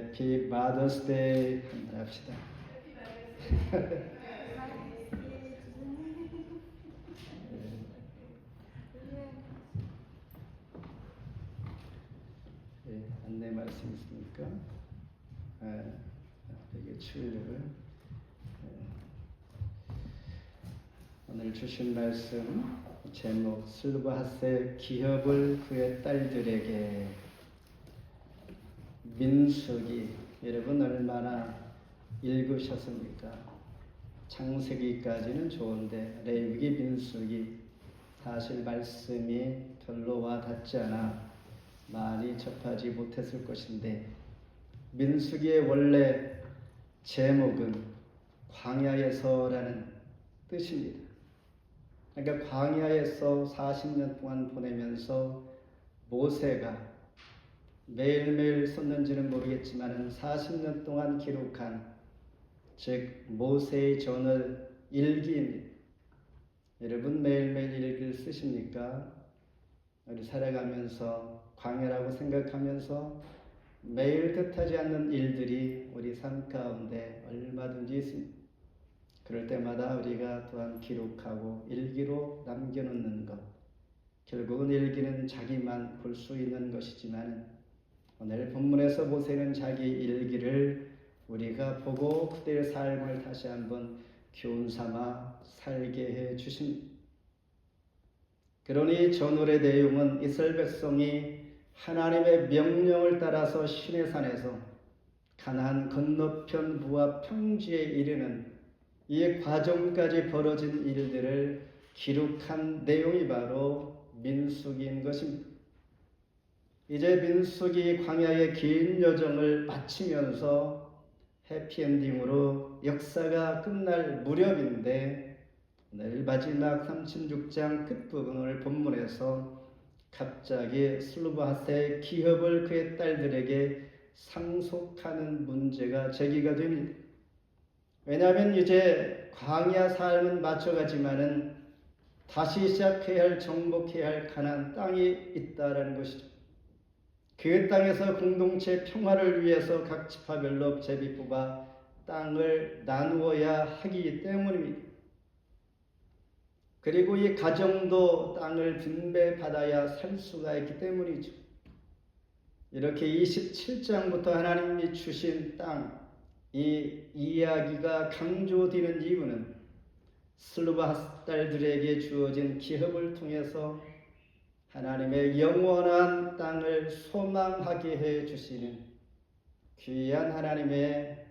해피 마더스데이 한번 합시다. 안내 말씀 있습니까? 이게 치우려고요. 오늘 주신 말씀 제목 슬루바하세 기업을 그의 딸들에게. 민수기 여러분 얼마나 읽으셨습니까? 창세기까지는 좋은데 레위기, 민수기 사실 말씀이 별로 와 닿지 않아 많이 접하지 못했을 것인데, 민수기의 원래 제목은 광야에서라는 뜻입니다. 그러니까 광야에서 40년 동안 보내면서 모세가 매일매일 썼는지는 모르겠지만 40년 동안 기록한, 즉 모세의 저널 일기입니다. 여러분 매일매일 일기를 쓰십니까? 우리 살아가면서 광야라고 생각하면서 매일 뜻하지 않는 일들이 우리 삶 가운데 얼마든지 있습니다. 그럴 때마다 우리가 또한 기록하고 일기로 남겨놓는 것, 결국은 일기는 자기만 볼 수 있는 것이지만 오늘 본문에서 모세는 자기 일기를 우리가 보고 그때의 삶을 다시 한번 교훈삼아 살게 해 주십니다. 그러니 저널의 내용은 이스라엘 백성이 하나님의 명령을 따라서 시내산에서 가나안 건너편 모압 평지에 이르는 이 과정까지 벌어진 일들을 기록한 내용이 바로 민수기인 것입니다. 이제 민수기 광야의 긴 여정을 마치면서 해피엔딩으로 역사가 끝날 무렵인데, 오늘 마지막 36장 끝부분을 본문에서 갑자기 슬루바하세 기업을 그의 딸들에게 상속하는 문제가 제기가 됩니다. 왜냐하면 이제 광야 삶은 마쳐가지만은 다시 시작해야 할, 정복해야 할 가나안 땅이 있다라는 것이죠. 그 땅에서 공동체 평화를 위해서 각 지파별로 제비 뽑아 땅을 나누어야 하기 때문입니다. 그리고 이 가정도 땅을 분배받아야 살 수가 있기 때문이죠. 이렇게 27장부터 하나님이 주신 땅, 이 이야기가 강조되는 이유는 슬루바하세 딸들에게 주어진 기업을 통해서 하나님의 영원한 땅을 소망하게 해 주시는 귀한 하나님의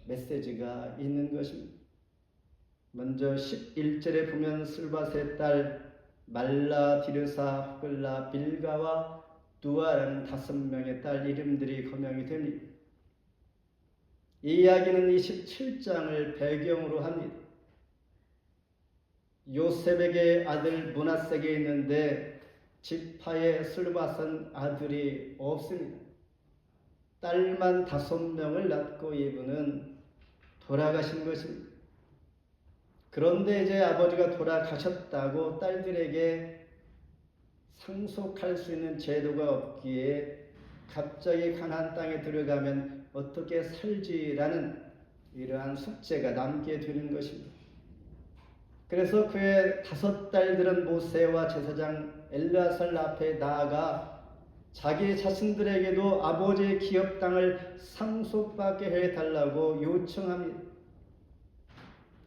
메시지가 있는 것입니다. 먼저 11절에 보면 슬루바하세 딸 말라, 디르사, 호글라, 빌가와 두아라는 5명의 딸 이름들이 거명이 됩니다. 이 이야기는 27장을 배경으로 합니다. 요셉에게 아들 므낫세가 있는데 지파에 슬루바하세 아들이 없습니다. 딸만 5명을 낳고 이분은 돌아가신 것입니다. 그런데 이제 아버지가 돌아가셨다고 딸들에게 상속할 수 있는 제도가 없기에 갑자기 가나안 땅에 들어가면 어떻게 살지라는 이러한 숙제가 남게 되는 것입니다. 그래서 그의 5딸들은 모세와 제사장 엘르아살 앞에 나아가 자기 자신들에게도 아버지의 기업 땅을 상속받게 해달라고 요청합니다.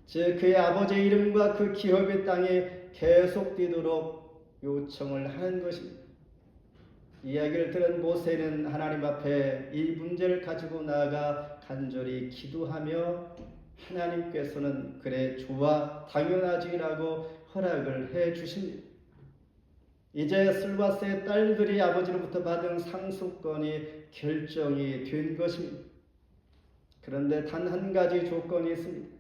즉 그의 아버지의 이름과 그 기업의 땅에 계속되도록 요청을 하는 것입니다. 이야기를 들은 모세는 하나님 앞에 이 문제를 가지고 나아가 간절히 기도하며 하나님께서는 그래 좋아 당연하지라고 허락을 해 주십니다. 이제 슬루바하세의 딸들이 아버지로부터 받은 상속권이 결정이 된 것입니다. 그런데 단 한 가지 조건이 있습니다.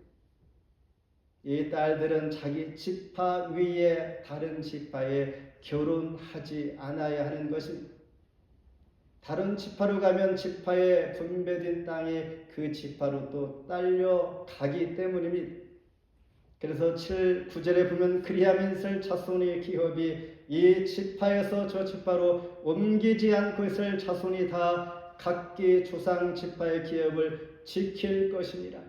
이 딸들은 자기 지파 위에 다른 지파에 결혼하지 않아야 하는 것입니다. 다른 지파로 가면 지파에 분배된 땅이 그 지파로 또 딸려가기 때문입니다. 그래서 9절에 보면 그리하면 있을 자손의 기업이 이 지파에서 저 지파로 옮기지 않고 있을 자손이 다 각기 조상 지파의 기업을 지킬 것이니라.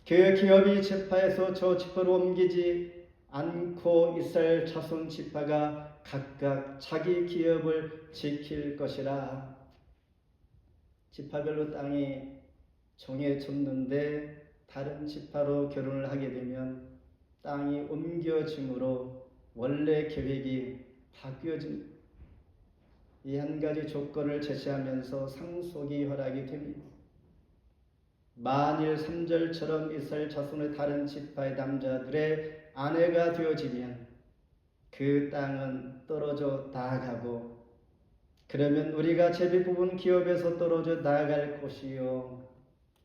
그 기업이 지파에서 저 지파로 옮기지 않고 이스라엘 자손 지파가 각각 자기 기업을 지킬 것이라. 지파별로 땅이 정해졌는데 다른 지파로 결혼을 하게 되면 땅이 옮겨짐으로 원래 계획이 바뀌어집니다. 이 한 가지 조건을 제시하면서 상속이 허락이 됩니다. 만일 3절처럼 이스라엘 자손의 다른 지파의 남자들의 아내가 되어지면 그 땅은 떨어져 나아가고, 그러면 우리가 제비 뽑은 기업에서 떨어져 나아갈 곳이요,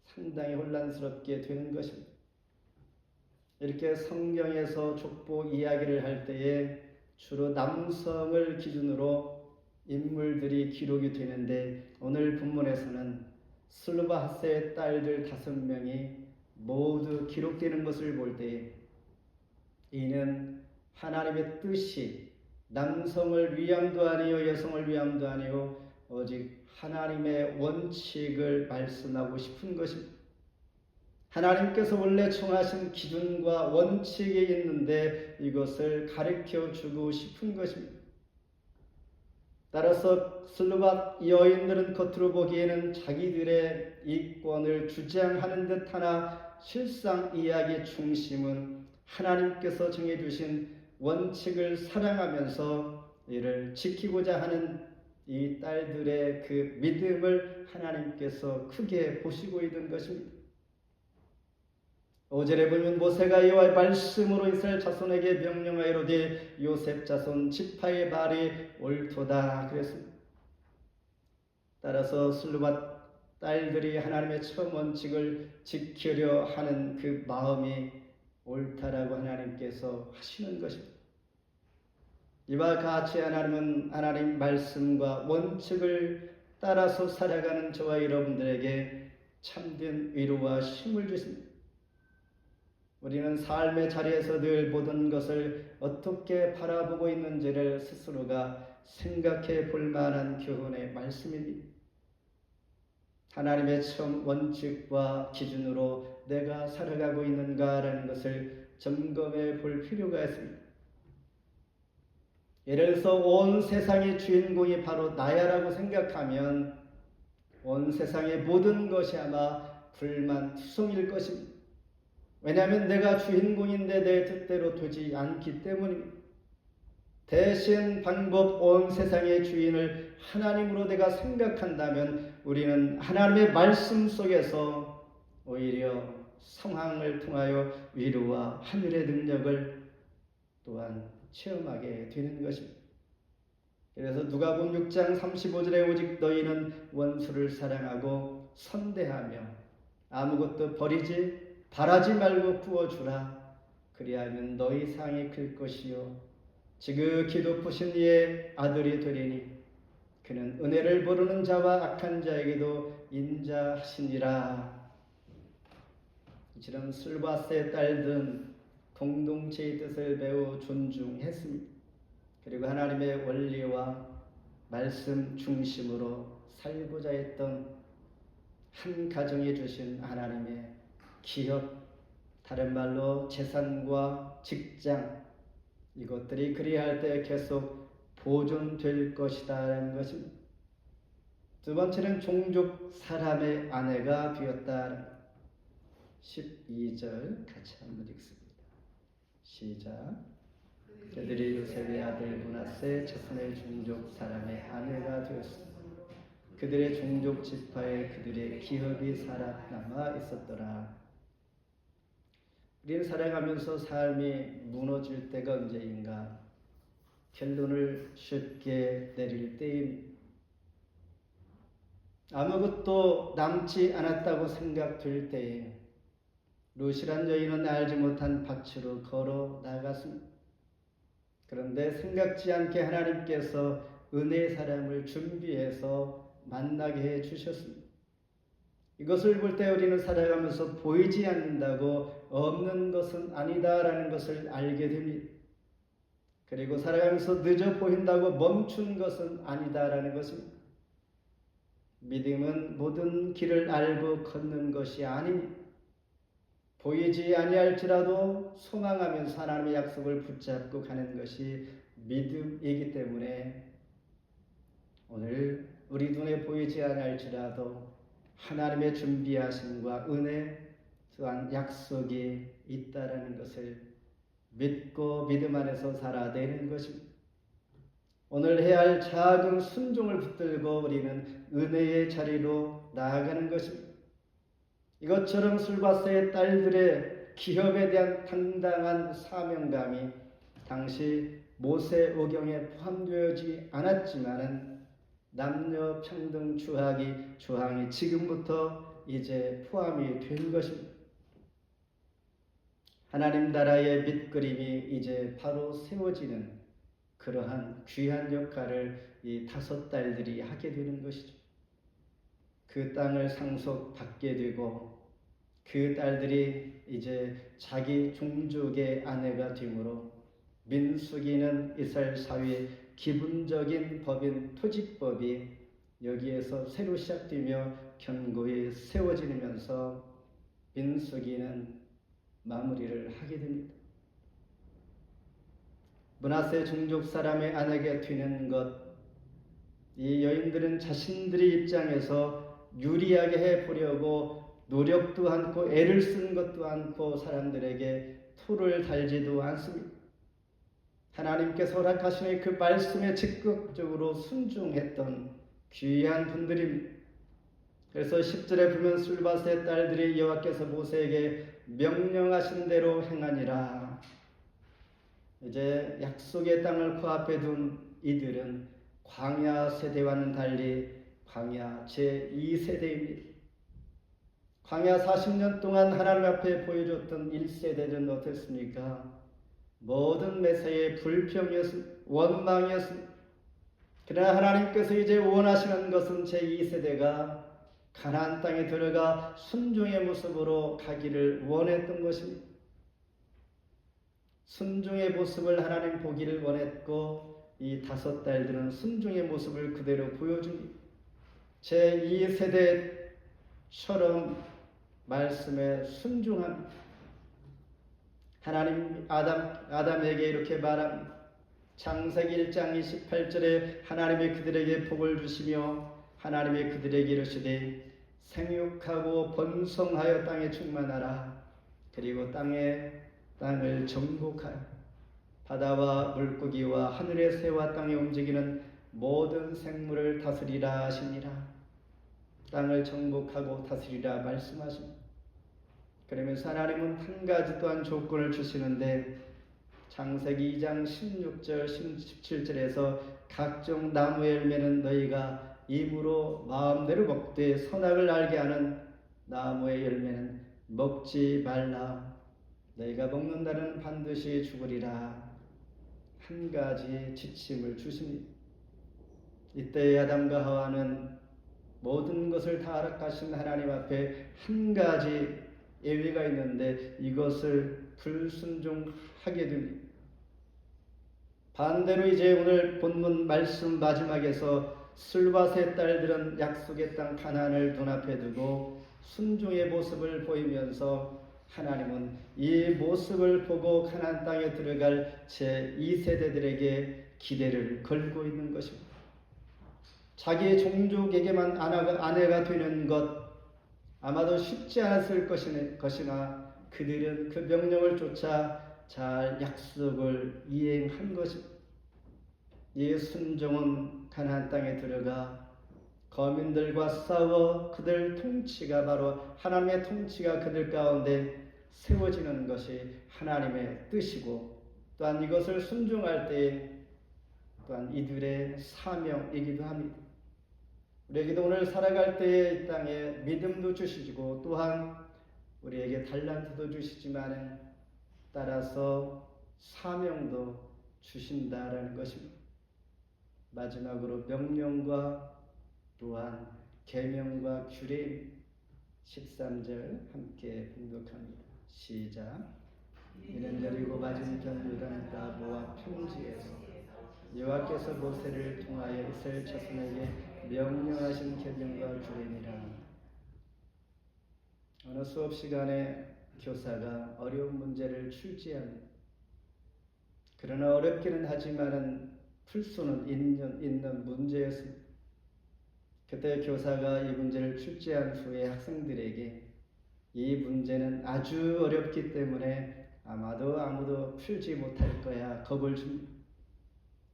상당히 혼란스럽게 되는 것입니다. 이렇게 성경에서 족보 이야기를 할 때에 주로 남성을 기준으로 인물들이 기록이 되는데, 오늘 본문에서는 슬로바핫의 딸들 5명이 모두 기록되는 것을 볼 때 이는 하나님의 뜻이 남성을 위함도 아니요 여성을 위함도 아니요 오직 하나님의 원칙을 말씀하고 싶은 것입니다. 하나님께서 원래 정하신 기준과 원칙이 있는데 이것을 가르쳐 주고 싶은 것입니다. 따라서 슬로밧 여인들은 겉으로 보기에는 자기들의 이권을 주장하는 듯하나 실상 이야기의 중심은 하나님께서 정해주신 원칙을 사랑하면서 이를 지키고자 하는 이 딸들의 그 믿음을 하나님께서 크게 보시고 있는 것입니다. 5절에 보면 모세가 여호와의 말씀으로 이스라엘 자손에게 명령하이로되 요셉 자손 지파의 말이 옳도다 그랬습니다. 따라서 슬로밧 딸들이 하나님의 처음 원칙을 지키려 하는 그 마음이 옳다라고 하나님께서 하시는 것입니다. 이와 같이 하나님은 하나님 말씀과 원칙을 따라서 살아가는 저와 여러분들에게 참된 위로와 힘을 주십니다. 우리는 삶의 자리에서 늘 모든 것을 어떻게 바라보고 있는지를 스스로가 생각해 볼 만한 교훈의 말씀입니다. 하나님의 처음 원칙과 기준으로 내가 살아가고 있는가라는 것을 점검해 볼 필요가 있습니다. 예를 들어서 온 세상의 주인공이 바로 나야라고 생각하면 온 세상의 모든 것이 아마 불만투성일 것입니다. 왜냐하면 내가 주인공인데 내 뜻대로 두지 않기 때문입니다. 대신 방법 온 세상의 주인을 하나님으로 내가 생각한다면 우리는 하나님의 말씀 속에서 오히려 상황을 통하여 위로와 하늘의 능력을 또한 체험하게 되는 것입니다. 그래서 누가복음 6장 35절에 오직 너희는 원수를 사랑하고 선대하며 아무것도 버리지 바라지 말고 구워주라. 그리하면 너희 상이 클 것이요 지극히 높으신 이의 아들이 되리니 그는 은혜를 모르는 자와 악한 자에게도 인자하시니라. 이처럼 슬로밧의 딸들은 공동체의 뜻을 매우 존중했습니다. 그리고 하나님의 원리와 말씀 중심으로 살고자 했던 한 가정에 주신 하나님의 기업, 다른 말로 재산과 직장, 이것들이 그리할 때 계속 보존될 것이다라는 것입니다. 두 번째는 종족 사람의 아내가 되었다. 12절 같이 한번 읽습니다. 시작. 그들이 요셉의 아들 므낫세 자손의 종족 사람의 아내가 되었으며 그들의 종족 지파에 그들의 기업이 살아남아 있었더라. 우리는 살아가면서 삶이 무너질 때가 언제인가? 결론을 쉽게 내릴 때입니다. 아무것도 남지 않았다고 생각될 때에 루시란 여인은 알지 못한 밭으로 걸어 나갔습니다. 그런데 생각지 않게 하나님께서 은혜의 사람을 준비해서 만나게 해 주셨습니다. 이것을 볼 때 우리는 살아가면서 보이지 않는다고 없는 것은 아니다라는 것을 알게 됩니다. 그리고 살아가면서 늦어 보인다고 멈춘 것은 아니다라는 것입니다. 믿음은 모든 길을 알고 걷는 것이 아닙니다. 보이지 아니할지라도 소망하면서 하나님의 약속을 붙잡고 가는 것이 믿음이기 때문에 오늘 우리 눈에 보이지 아니할지라도 하나님의 준비하심과 은혜 또한 약속이 있다라는 것을 믿고 믿음 안에서 살아내는 것입니다. 오늘 해야 할 작은 순종을 붙들고 우리는 은혜의 자리로 나아가는 것입니다. 이것처럼 술바스의 딸들의 기업에 대한 당당한 사명감이 당시 모세오경에 포함되어지 않았지만은 남녀 평등 조항이 지금부터 이제 포함이 된 것입니다. 하나님 나라의 밑그림이 이제 바로 세워지는 그러한 귀한 역할을 이 5 딸들이 하게 되는 것이죠. 그 땅을 상속받게 되고 그 딸들이 이제 자기 종족의 아내가 되므로 민수기는 이스라엘 사회의 기본적인 법인 토직법이 여기에서 새로 시작되며 견고히 세워지면서 민수기는 마무리를 하게 됩니다. 므낫세 종족 사람의 아내가 되는 것, 이 여인들은 자신들의 입장에서 유리하게 해보려고 노력도 않고 애를 쓴 것도 않고 사람들에게 토를 달지도 않습니다. 하나님께서 허락하시는 그 말씀에 적극적으로 순종했던 귀한 분들입니다. 그래서 10절에 보면 술바스의 딸들이 여호와께서 모세에게 명령하신 대로 행하니라. 이제 약속의 땅을 코앞에 둔 이들은 광야 세대와는 달리 광야 제2세대입니다. 광야 40년 동안 하나님 앞에 보여줬던 1세대는 어땠습니까? 모든 메시아의 불평이었습니다. 원망이었습니다. 그러나 하나님께서 이제 원하시는 것은 제2세대가 가나안 땅에 들어가 순종의 모습으로 가기를 원했던 것입니다. 순종의 모습을 하나님 보기를 원했고 이 5 딸들은 순종의 모습을 그대로 보여줍니다. 제2세대처럼 말씀에 순종합니다. 하나님 아담에게 이렇게 말합니다. 창세기 1장 28절에 하나님이 그들에게 복을 주시며 하나님이 그들에게 이르시되 생육하고 번성하여 땅에 충만하라. 그리고 땅을 정복하여 바다와 물고기와 하늘의 새와 땅에 움직이는 모든 생물을 다스리라 하시니라. 땅을 정복하고 다스리라 말씀하십니다. 그러면서 하나님은 한 가지 또한 조건을 주시는데 창세기 2장 16절 17절에서 각종 나무의 열매는 너희가 입으로 마음대로 먹되 선악을 알게 하는 나무의 열매는 먹지 말라. 너희가 먹는 날은 반드시 죽으리라. 한 가지 지침을 주십니다. 이때 아담과 하와는 모든 것을 다 허락하신 하나님 앞에 한 가지 예외가 있는데 이것을 불순종하게 됩니다. 반대로 이제 오늘 본문 말씀 마지막에서 술바스의 딸들은 약속의 땅 가나안을 눈앞에 두고 순종의 모습을 보이면서 하나님은 이 모습을 보고 가나안 땅에 들어갈 제2세대들에게 기대를 걸고 있는 것입니다. 자기 종족에게만 아내가 되는 것 아마도 쉽지 않았을 것이나 그들은 그 명령을 쫓아 잘 약속을 이행한 것입니다. 이 순종은 가나안 땅에 들어가 거민들과 싸워 그들 통치가 바로 하나님의 통치가 그들 가운데 세워지는 것이 하나님의 뜻이고 또한 이것을 순종할 때에 또한 이들의 사명이기도 합니다. 우리에게도 오늘 살아갈 때에 이 땅에 믿음도 주시고 또한 우리에게 달란트도 주시지만 따라서 사명도 주신다라는 것입니다. 마지막으로 명령과 또한 계명과 규례 13절 함께 봉독합니다. 시작. 이는 여리고 맞은편 요단가 모압 평지에서 여호와께서 모세를 통하여 이스라엘 자손에게 명령하신 계명과 규례니라. 어느 수업 시간에 교사가 어려운 문제를 출제합니다. 그러나 어렵기는 하지만은 풀 수는 있는 문제였습니다. 그때 교사가 이 문제를 출제한 후에 학생들에게 이 문제는 아주 어렵기 때문에 아마도 아무도 풀지 못할 거야 겁을 줍니다.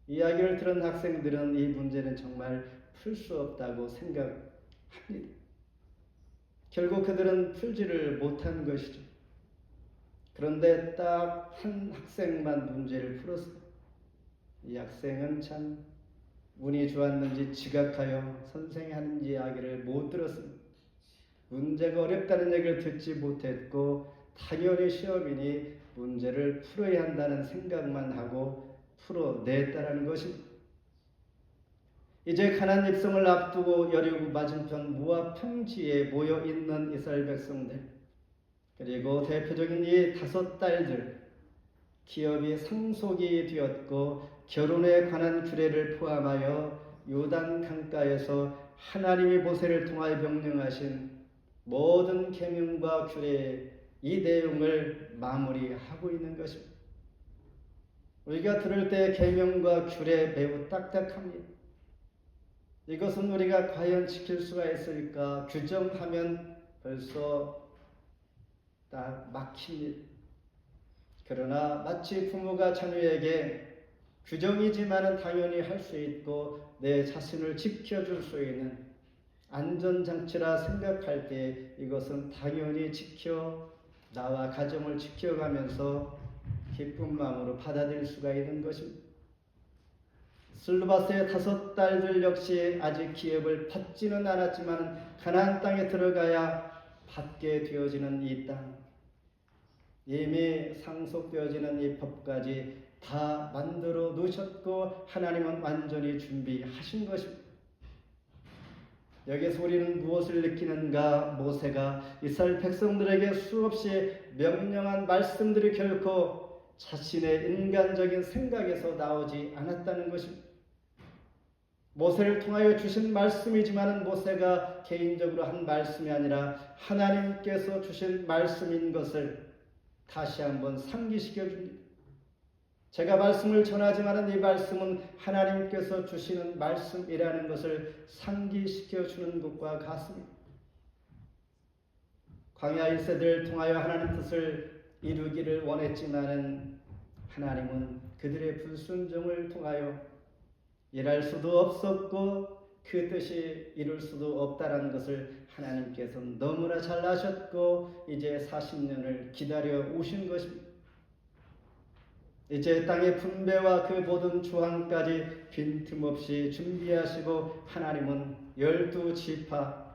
이야기를 들은 학생들은 이 문제는 정말 풀 수 없다고 생각합니다. 결국 그들은 풀지를 못한 것이죠. 그런데 딱 한 학생만 문제를 풀었습니다. 이 학생은 참 운이 좋았는지 지각하여 선생이 하는 이야기를 못 들었습니다. 문제가 어렵다는 얘기를 듣지 못했고 당연히 시험이니 문제를 풀어야 한다는 생각만 하고 풀어냈다라는 것입니다. 이제 가나안 입성을 앞두고 여리고 맞은편 모압 평지에 모여 있는 이스라엘 백성들, 그리고 대표적인 이 5딸들, 기업이 상속이 되었고 결혼에 관한 규례를 포함하여 요단 강가에서 하나님이 모세를 통하여 명령하신 모든 계명과 규례, 이 내용을 마무리하고 있는 것입니다. 우리가 들을 때 계명과 규례 매우 딱딱합니다. 이것은 우리가 과연 지킬 수가 있을까? 규정하면 벌써 딱 막힙니다. 그러나 마치 부모가 자녀에게 규정이지만은 당연히 할 수 있고 내 자신을 지켜줄 수 있는 안전장치라 생각할 때 이것은 당연히 지켜 나와 가정을 지켜가면서 기쁜 마음으로 받아들일 수가 있는 것입니다. 슬루바스의 5딸들 역시 아직 기업을 받지는 않았지만 가나안 땅에 들어가야 받게 되어지는 이 땅, 이미 상속되어지는 이 법까지 다 만들어 놓으셨고 하나님은 완전히 준비하신 것입니다. 여기서 우리는 무엇을 느끼는가? 모세가 이스라엘 백성들에게 수없이 명령한 말씀들이 결코 자신의 인간적인 생각에서 나오지 않았다는 것입니다. 모세를 통하여 주신 말씀이지만 모세가 개인적으로 한 말씀이 아니라 하나님께서 주신 말씀인 것을 다시 한번 상기시켜 줍니다. 제가 말씀을 전하지만 이 말씀은 하나님께서 주시는 말씀이라는 것을 상기시켜 주는 것과 같습니다. 광야 1세대를 통하여 하나님 뜻을 이루기를 원했지만 하나님은 그들의 불순종을 통하여 일할 수도 없었고 그 뜻이 이룰 수도 없다라는 것을 하나님께서는 너무나 잘 아셨고 이제 40년을 기다려 오신 것입니다. 이제 땅의 분배와 그 모든 조항까지 빈틈없이 준비하시고 하나님은 12지파,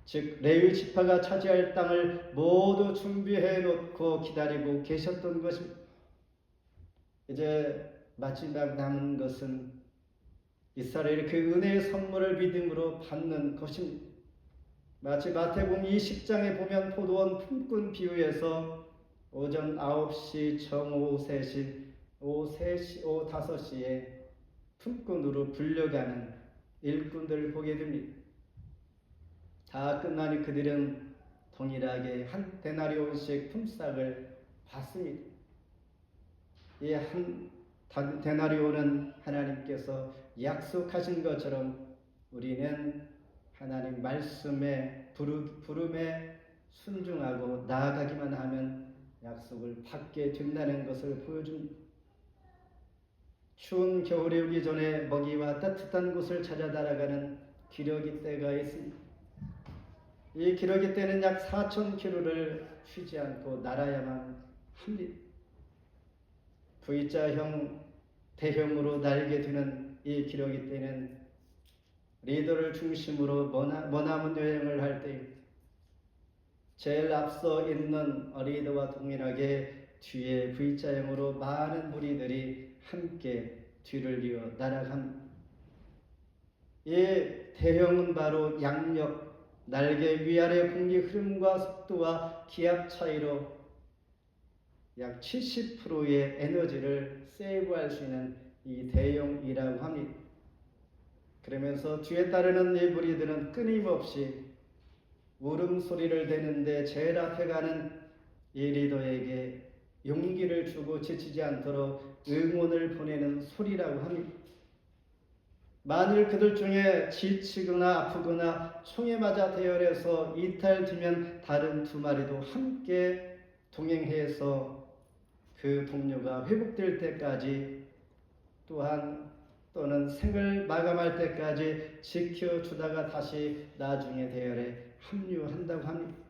즉 레위 지파가 차지할 땅을 모두 준비해 놓고 기다리고 계셨던 것입니다. 이제 마지막 남은 것은 이스라엘이 그 은혜의 선물을 믿음으로 받는 것입니다. 마치 마태복음 20장에 보면 포도원 품꾼 비유에서 오전 9시, 정오후 3시, 오후 5시에 품꾼으로 불려가는 일꾼들을 보게 됩니다. 다 끝나니 그들은 동일하게 한 데나리온씩 품삯을 받습니다. 이 한 데나리온은 하나님께서 약속하신 것처럼 우리는 하나님 말씀에 부름에 순종하고 나아가기만 하면 약속을 받게 된다는 것을 보여줍니다. 추운 겨울이 오기 전에 먹이와 따뜻한 곳을 찾아 날아가는 기러기 떼가 있습니다. 이 기러기 떼는 약 4,000km를 쉬지 않고 날아야만 합니다. V자형 대형으로 날게 되는 이 기러기 떼는 리더를 중심으로 머나먼 여행을 할 때 제일 앞서 있는 리더와 동일하게 뒤에 V자형으로 많은 무리들이 함께 뒤를 이어 날아갑니다. 이 대형은 바로 양력, 날개 위아래 공기 흐름과 속도와 기압 차이로 약 70%의 에너지를 세이브할 수 있는 이 대형이라고 합니다. 그러면서 뒤에 따르는 이 무리들은 끊임없이 울음소리를 대는데 제일 앞에 가는 이 리더에게 용기를 주고 지치지 않도록 응원을 보내는 소리라고 합니다. 만일 그들 중에 지치거나 아프거나 총에 맞아 대열해서 이탈되면 다른 두 마리도 함께 동행해서 그 동료가 회복될 때까지 또는 생을 마감할 때까지 지켜주다가 다시 나중에 대열에 합류한다고 합니다.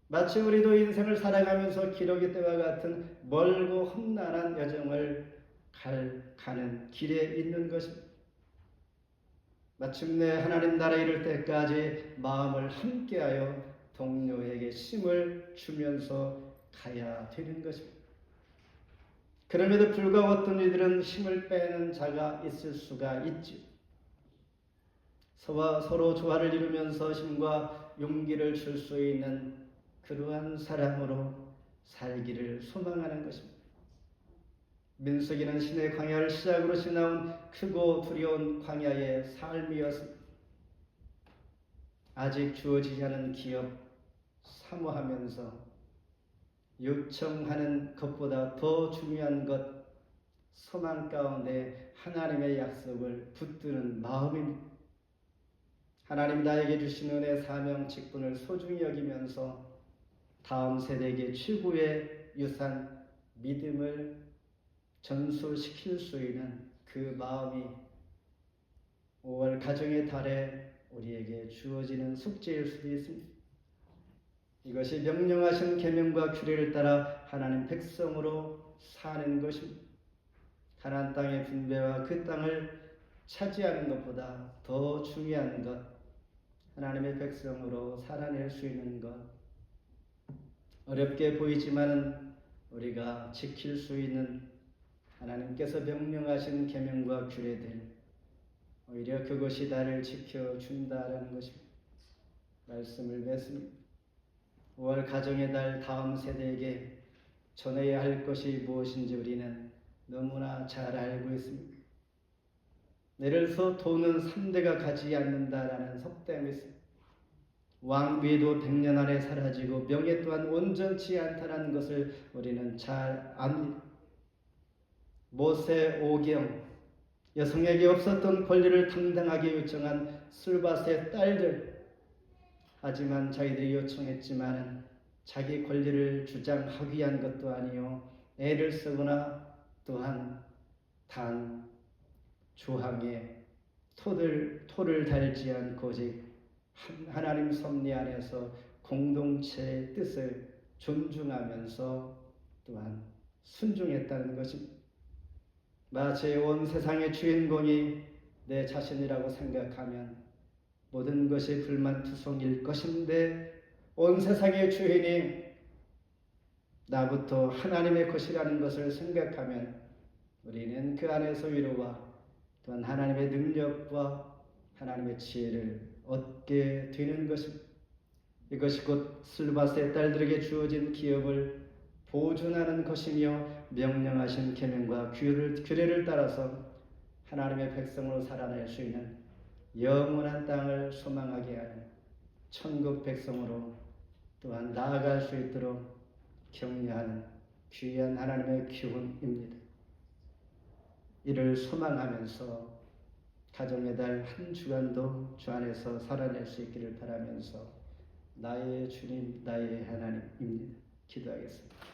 마치 우리도 인생을 살아가면서 기러기 때와 같은 멀고 험난한 여정을 가는 길에 있는 것입니다. 마침내 하나님 나라에 이를 때까지 마음을 함께하여 동료에게 힘을 주면서 가야 되는 것입니다. 그럼에도 불구하고 어떤 이들은 힘을 빼는 자가 있을 수가 있죠. 서로 조화를 이루면서 힘과 용기를 줄 수 있는 그러한 사람으로 살기를 소망하는 것입니다. 민수기는 신의 광야를 시작으로 지나온 크고 두려운 광야의 삶이었습니다. 아직 주어지지 않은 기업 사모하면서 요청하는 것보다 더 중요한 것, 소망 가운데 하나님의 약속을 붙드는 마음입니다. 하나님 나에게 주신 은혜, 사명, 직분을 소중히 여기면서 다음 세대에게 최고의 유산, 믿음을 전수시킬 수 있는 그 마음이 5월 가정의 달에 우리에게 주어지는 숙제일 수도 있습니다. 이것이 명령하신 계명과 규례를 따라 하나님 백성으로 사는 것입니다. 가나안 땅의 분배와 그 땅을 차지하는 것보다 더 중요한 것, 하나님의 백성으로 살아낼 수 있는 것, 어렵게 보이지만은 우리가 지킬 수 있는 하나님께서 명령하신 계명과 규례들, 오히려 그것이 나를 지켜준다라는 것입니다. 말씀을 맺습니다. 5월 가정의 달 다음 세대에게 전해야 할 것이 무엇인지 우리는 너무나 잘 알고 있습니다. 예를 들어서 돈은 3대가 가지 않는다라는 속담이 있습니다. 왕비도 100년 안에 사라지고 명예 또한 온전치 않다는 것을 우리는 잘 압니다. 모세 오경, 여성에게 없었던 권리를 당당하게 요청한 술밭의 딸들, 하지만 자기들이 요청했지만 자기 권리를 주장하기 위한 것도 아니요 애를 쓰거나 또한 단 조항에 토를 달지 않고 오직 하나님 섭리 안에서 공동체의 뜻을 존중하면서 또한 순종했다는 것입니다. 마치 온 세상의 주인공이 내 자신이라고 생각하면 모든 것이 불만투성일 것인데 온 세상의 주인이 나부터 하나님의 것이라는 것을 생각하면 우리는 그 안에서 위로와 또한 하나님의 능력과 하나님의 지혜를 얻게 되는 것입니다. 이것이 곧 슬바스의 딸들에게 주어진 기업을 보존하는 것이며 명령하신 계명과 규례를 따라서 하나님의 백성으로 살아낼 수 있는 영원한 땅을 소망하게 하는 천국 백성으로 또한 나아갈 수 있도록 격려하는 귀한 하나님의 기운입니다. 이를 소망하면서 가정의 달 한 주간도 주 안에서 살아낼 수 있기를 바라면서 나의 주님, 나의 하나님입니다. 기도하겠습니다.